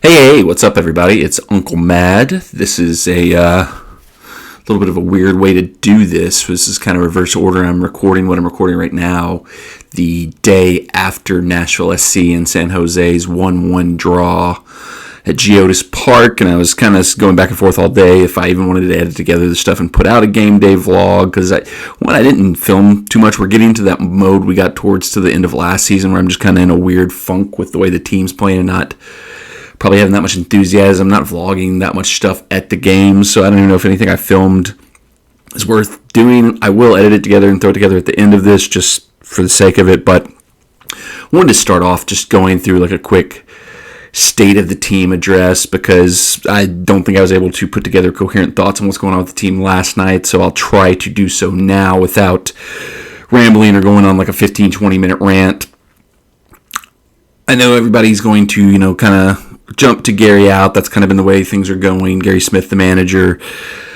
Hey, what's up, everybody? It's Uncle Mad. This is a little bit of a weird way to do this. This is kind of reverse order. I'm recording what I'm recording right now the day after Nashville SC and San Jose's 1-1 draw at Geodis Park, and I was kind of going back and forth all day if I even wanted to edit together the stuff and put out a game day vlog, because when I didn't film too much, we're getting to that mode we got towards to the end of last season where I'm just kind of in a weird funk with the way the team's playing and not probably having that much enthusiasm, not vlogging that much stuff at the games, so I don't even know if anything I filmed is worth doing. I will edit it together and throw it together at the end of this just for the sake of it, but I wanted to start off just going through like a quick state of the team address because I don't think I was able to put together coherent thoughts on what's going on with the team last night, so I'll try to do so now without rambling or going on like a 15-20 minute rant. I know everybody's going to, kind of jump to Gary out. That's kind of been the way things are going. Gary Smith, the manager,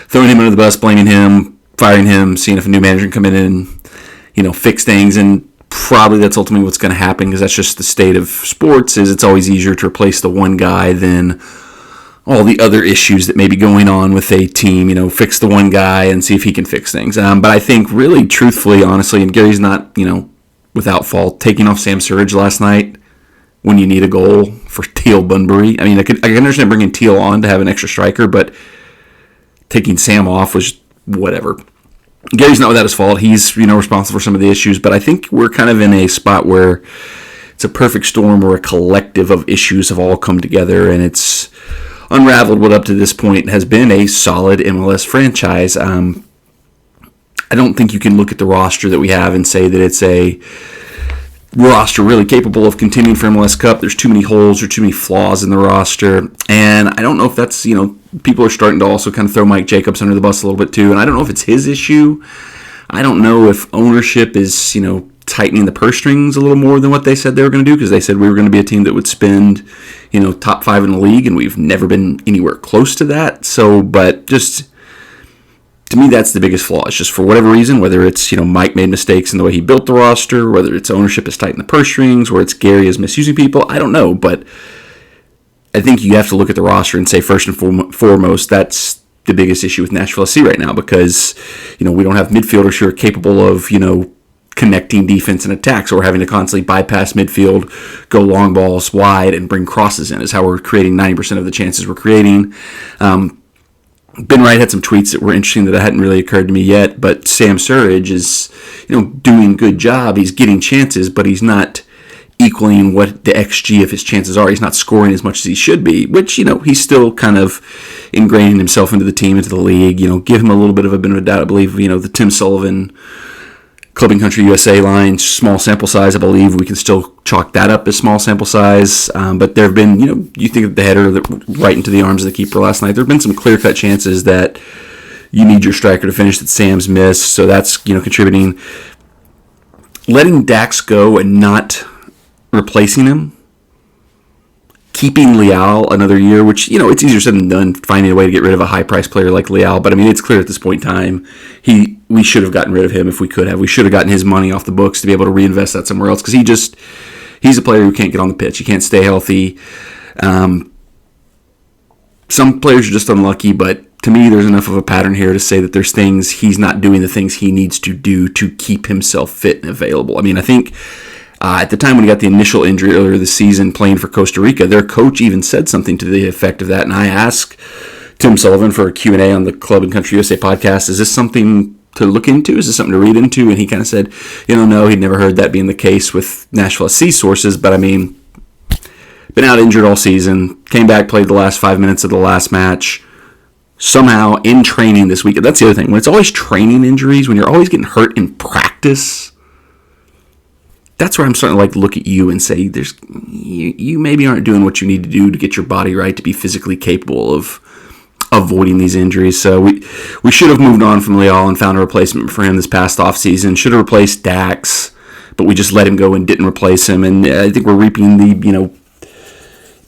throwing him under the bus, blaming him, firing him, seeing if a new manager can come in and, fix things. And probably that's ultimately what's going to happen because that's just the state of sports. Is it's always easier to replace the one guy than all the other issues that may be going on with a team. Fix the one guy and see if he can fix things. But I think really, truthfully, honestly, and Gary's not, without fault, taking off Sam Surridge last night when you need a goal for Teal Bunbury. I mean, I can understand bringing Teal on to have an extra striker, but taking Sam off was whatever. Gary's not without his fault. He's, responsible for some of the issues, but I think we're kind of in a spot where it's a perfect storm where a collective of issues have all come together, and it's unraveled what up to this point has been a solid MLS franchise. I don't think you can look at the roster that we have and say that it's a roster really capable of continuing for MLS Cup. There's too many holes or too many flaws in the roster, and I don't know if that's, people are starting to also kind of throw Mike Jacobs under the bus a little bit too, and I don't know if it's his issue. I don't know if ownership is, tightening the purse strings a little more than what they said they were going to do, because they said we were going to be a team that would spend, top 5 in the league, and we've never been anywhere close to that. So, but just to me, that's the biggest flaw. It's just for whatever reason, whether it's, Mike made mistakes in the way he built the roster, whether it's ownership is tightened the purse strings, or it's Gary is misusing people, I don't know. But I think you have to look at the roster and say, first and foremost, that's the biggest issue with Nashville SC right now because, we don't have midfielders who are capable of, connecting defense and attack. So we're having to constantly bypass midfield, go long balls wide, and bring crosses in is how we're creating 90% of the chances we're creating. Ben Wright had some tweets that were interesting that hadn't really occurred to me yet, but Sam Surridge is, doing a good job. He's getting chances, but he's not equaling what the XG of his chances are. He's not scoring as much as he should be, which, he's still kind of ingraining himself into the team, into the league. Give him a little bit of a benefit of doubt. I believe, the Tim Sullivan Club and Country USA line, small sample size, I believe we can still chalk that up as small sample size. But there have been, you think of the header right into the arms of the keeper last night. There have been some clear-cut chances that you need your striker to finish that Sam's missed, so that's, contributing. Letting Dax go and not replacing him, keeping Leal another year, which, it's easier said than done, finding a way to get rid of a high-priced player like Leal, but, it's clear at this point in time we should have gotten rid of him if we could have. We should have gotten his money off the books to be able to reinvest that somewhere else, because he's a player who can't get on the pitch. He can't stay healthy. Some players are just unlucky, but to me, there's enough of a pattern here to say that there's things he's not doing the things he needs to do to keep himself fit and available. I think at the time when he got the initial injury earlier this season playing for Costa Rica, their coach even said something to the effect of that, and I asked Tim Sullivan for a Q&A on the Club and Country USA podcast, is this something to look into? Is this something to read into? And he kind of said, no, he'd never heard that being the case with Nashville SC sources, but been out injured all season, came back, played the last 5 minutes of the last match, somehow in training this week. That's the other thing. When it's always training injuries, when you're always getting hurt in practice, that's where I'm starting to look at you and say, you maybe aren't doing what you need to do to get your body right to be physically capable of avoiding these injuries. So we should have moved on from Leal and found a replacement for him this past offseason. Should have replaced Dax, but we just let him go and didn't replace him. And I think we're reaping the,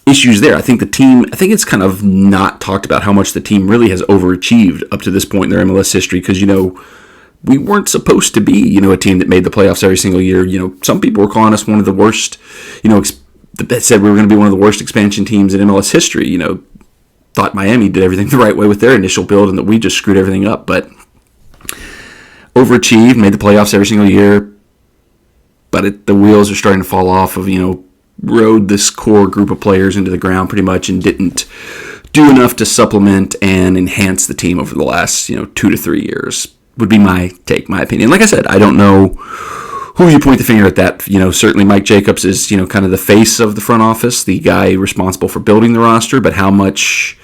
issues there. I think it's kind of not talked about how much the team really has overachieved up to this point in their MLS history, because, we weren't supposed to be, a team that made the playoffs every single year. Some people were calling us one of the worst, that said we were going to be one of the worst expansion teams in MLS history. Thought Miami did everything the right way with their initial build and that we just screwed everything up. But overachieved, made the playoffs every single year. But the wheels are starting to fall off of, rode this core group of players into the ground pretty much and didn't do enough to supplement and enhance the team over the last, 2 to 3 years would be my take, my opinion. Like I said, I don't know who you point the finger at that. Certainly Mike Jacobs is, kind of the face of the front office, the guy responsible for building the roster, but how much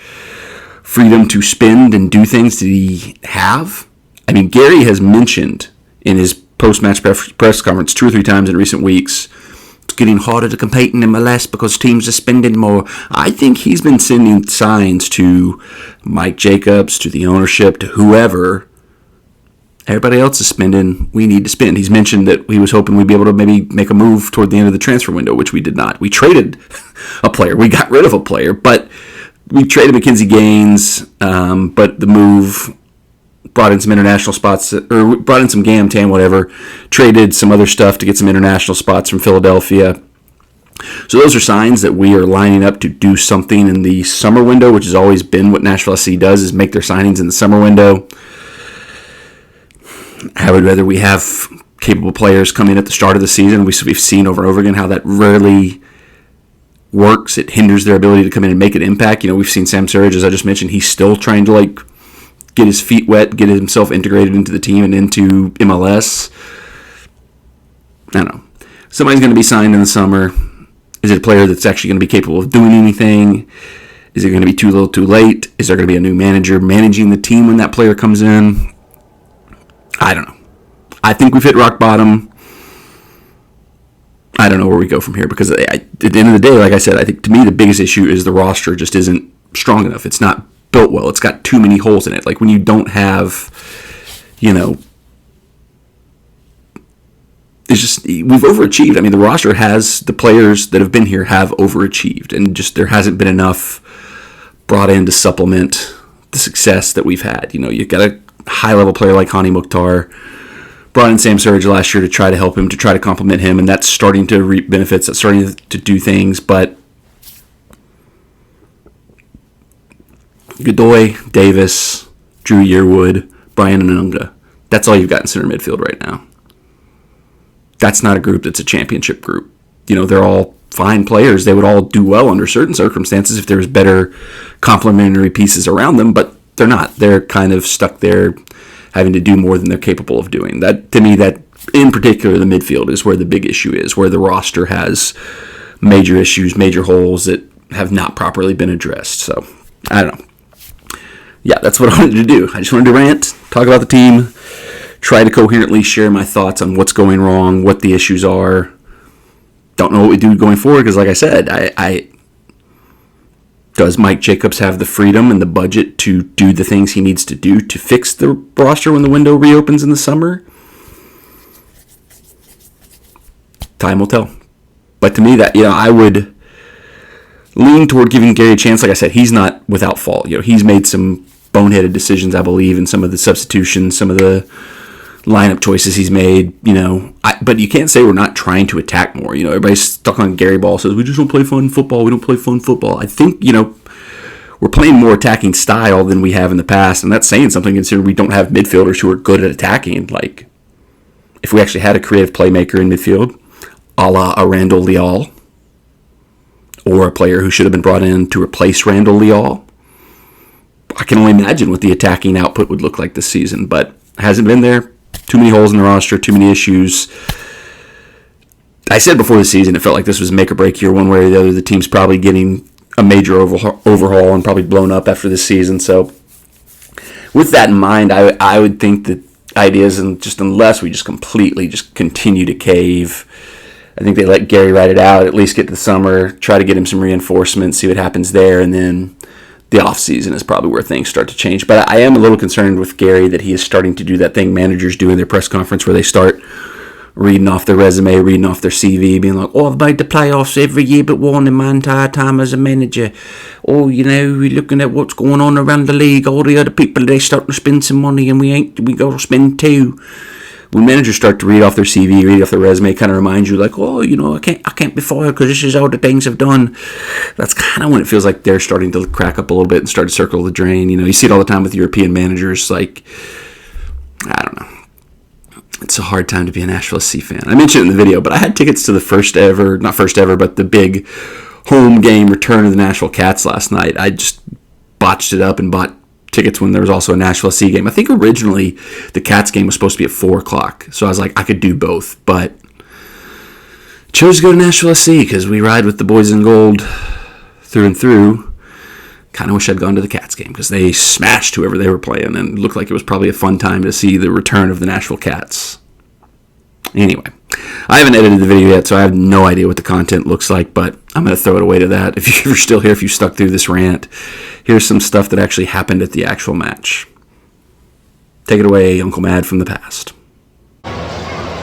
freedom to spend and do things did he have? I mean, Gary has mentioned in his post-match press conference 2 or 3 times in recent weeks, it's getting harder to compete in MLS because teams are spending more. I think he's been sending signs to Mike Jacobs, to the ownership, to whoever. Everybody else is spending. We need to spend. He's mentioned that he was hoping we'd be able to maybe make a move toward the end of the transfer window, which we did not. We traded a player. We got rid of a player, but we traded Mackenzie Gaines, but the move brought in some international spots, or brought in some Tam, whatever, traded some other stuff to get some international spots from Philadelphia. So those are signs that we are lining up to do something in the summer window, which has always been what Nashville SC does, is make their signings in the summer window. I would rather we have capable players come in at the start of the season. We've seen over and over again how that rarely works. It hinders their ability to come in and make an impact. We've seen Sam Surridge, as I just mentioned, he's still trying to get his feet wet, get himself integrated into the team and into MLS. I don't know. Somebody's going to be signed in the summer. Is it a player that's actually going to be capable of doing anything? Is it going to be too little too late? Is there going to be a new manager managing the team when that player comes in? I don't know. I think we've hit rock bottom. I don't know where we go from here because at the end of the day, like I said, I think to me the biggest issue is the roster just isn't strong enough. It's not built well. It's got too many holes in it. Like when you don't have, it's just, we've overachieved. I mean, the roster has, the players that have been here have overachieved, and just there hasn't been enough brought in to supplement the success that we've had. You've got a high-level player like Hani Mukhtar, brought in Sam Surridge last year to try to help him, to try to complement him, and that's starting to reap benefits. That's starting to do things, but Godoy, Davis, Drew Yearwood, Brian Anunga. That's all you've got in center midfield right now. That's not a group that's a championship group. They're all fine players. They would all do well under certain circumstances if there was better complementary pieces around them, but they're not. They're kind of stuck there having to do more than they're capable of doing. That, to me, that in particular the midfield is where the big issue is, where the roster has major issues, major holes that have not properly been addressed. So, I don't know. Yeah, that's what I wanted to do. I just wanted to rant, talk about the team, try to coherently share my thoughts on what's going wrong, what the issues are. Don't know what we do going forward because, like I said, does Mike Jacobs have the freedom and the budget to do the things he needs to do to fix the roster when the window reopens in the summer? Time will tell. But to me, that I would lean toward giving Gary a chance. Like I said, he's not without fault. He's made some boneheaded decisions, I believe, in some of the substitutions, some of the lineup choices he's made. But you can't say we're not trying to attack more. Everybody's stuck on Gary Ball, says we just don't play fun football. We don't play fun football. I think we're playing more attacking style than we have in the past, and that's saying something considering we don't have midfielders who are good at attacking. Like if we actually had a creative playmaker in midfield, a la a Randall Leal, or a player who should have been brought in to replace Randall Leal, I can only imagine what the attacking output would look like this season, but hasn't been there. Too many holes in the roster, too many issues. I said before the season it felt like this was a make or break year one way or the other. The team's probably getting a major overhaul and probably blown up after this season. So with that in mind, I would think that ideas, and just unless we just completely just continue to cave, I think they let Gary ride it out, at least get to the summer, try to get him some reinforcements, see what happens there, and then the offseason is probably where things start to change. But I am a little concerned with Gary that he is starting to do that thing managers do in their press conference where they start reading off their resume, reading off their CV, being like, I've made the playoffs every year but one in my entire time as a manager. We're looking at what's going on around the league. All the other people, they're starting to spend some money and we got to spend too. when managers start to read off their CV, read off their resume, kind of remind you like, oh, I can't be fired because this is all the things I've done. That's kind of when it feels like they're starting to crack up a little bit and start to circle the drain. You see it all the time with European managers. Like, I don't know. It's a hard time to be a Nashville SC fan. I mentioned it in the video, but I had tickets to the not first ever, but the big home game return of the Nashville Cats last night. I just botched it up and bought tickets when there was also a Nashville SC game. I think originally the Cats game was supposed to be at 4 o'clock, so I was like, I could do both, but chose to go to Nashville SC because we ride with the boys in gold through and through. Kind of wish I'd gone to the Cats game because they smashed whoever they were playing and looked like it was probably a fun time to see the return of the Nashville Cats. Anyway, I haven't edited the video yet, so I have no idea what the content looks like, but I'm going to throw it away to that. If you're still here, if you stuck through this rant, here's some stuff that actually happened at the actual match. Take it away, Uncle Mad from the past.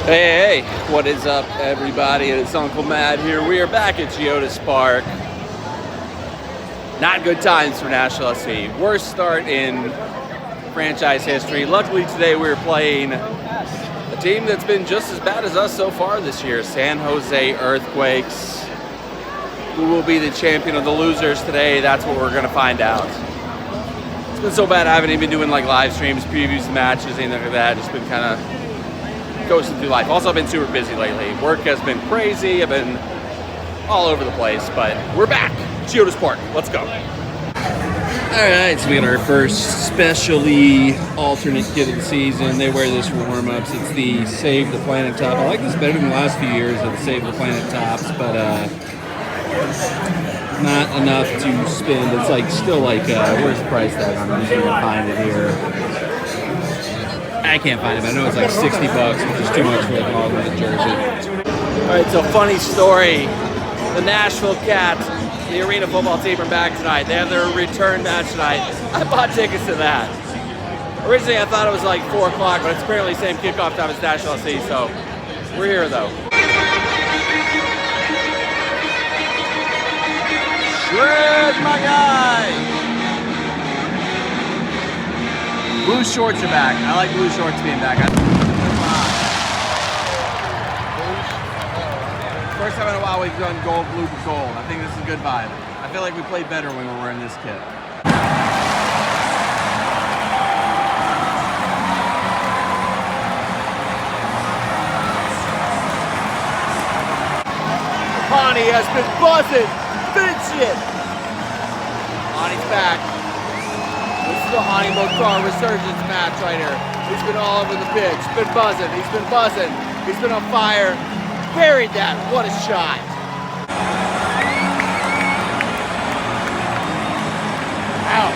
Hey, what is up, everybody? It's Uncle Mad here. We are back at Geodis Park. Not good times for Nashville SC. Worst start in franchise history. Luckily today we were playing a team that's been just as bad as us so far this year, San Jose Earthquakes. Who will be the champion of the losers today? That's what we're going to find out. It's been so bad I haven't even been doing like live streams, previews, matches, anything like that. Just been kind of coasting through life. Also, I've been super busy lately. Work has been crazy. I've been all over the place, but we're back. Geodis Park. Let's go. Alright, so we got our first specially alternate kit of the season. They wear this for warm-ups. It's the Save the Planet top. I like this better than the last few years of the Save the Planet tops, but not enough to spend. It's like still like, where's the price tag on it? I'm just gonna find it here. I can't find it, but I know it's like $60, which is too much for like an alternate jersey. Alright, so funny story. The Nashville Cats, the arena football team, are back tonight. They have their return match tonight. I bought tickets to that. Originally, I thought it was like 4 o'clock, but it's apparently the same kickoff time as Nashville SC, so we're here though. Shred, my guy! Blue shorts are back. I like blue shorts being back. First time in a while we've done gold, blue, gold. I think this is a good vibe. I feel like we played better when we were wearing this kit. Hani has been buzzing. Finish it. Hani's back. This is the Hani Mokhtar resurgence match right here. He's been all over the pitch. Been buzzing. He's been buzzing. He's been on fire. Buried that. What a shot. Ow.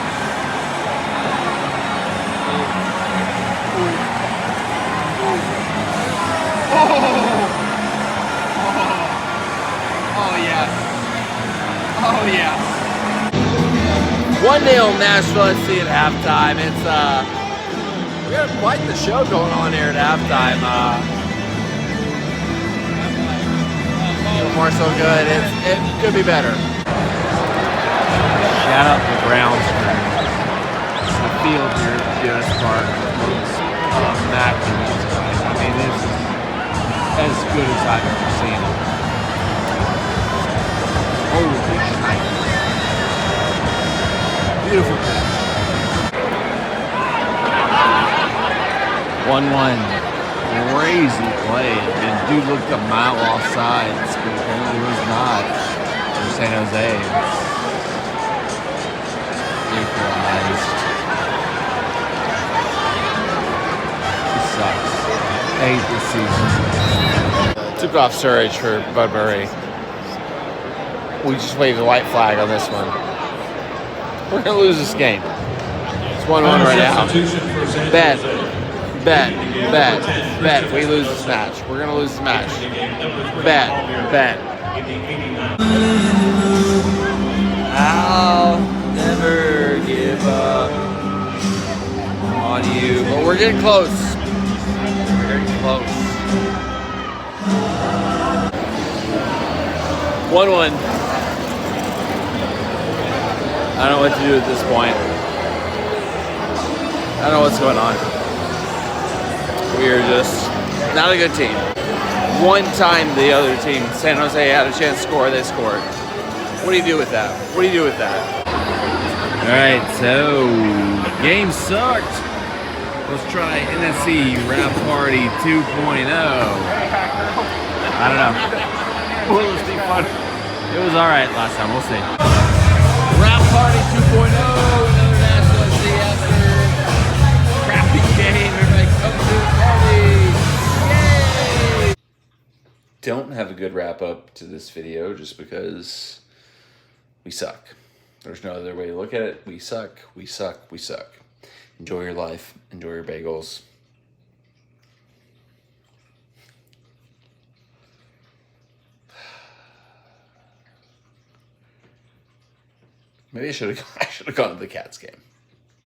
Oh, yes. Oh, yes. 1-0 Nashville SC at halftime. It's, we got quite the show going on here at halftime. So far so good. It could be better. Shout out to Browns. The field here at Geodis Park looks immaculate. I mean, this is as good as I've ever seen it. Holy shit. Beautiful pitch. 1-1. Crazy play, and dude looked a mile offside, but apparently was not for San Jose. Equalized. It sucks. I hate this season. Took off Surridge for Bud Murray. We just waved the white flag on this one. We're gonna lose this game. It's 1-1 right now. Bet. If we lose this match, we're gonna lose this match. Bet. I'll never give up on you. But we're getting close. We're getting close. 1-1. I don't know what to do at this point. I don't know what's going on. We are just Not a good team. One time the other team, San Jose, had a chance to score, they scored. What do you do with that? What do you do with that? All right, so game sucked. Let's try NSC Rap Party 2.0. I don't know. Will this be fun? It was all right last time. We'll see. Rap Party 2.0. Another Nashville NSC after crappy game. Everybody come to the party. Yay! Don't have a good wrap up to this video just because we suck. There's no other way to look at it. We suck, we suck, we suck. Enjoy your life. Enjoy your bagels. Maybe I should have gone to the Cats game.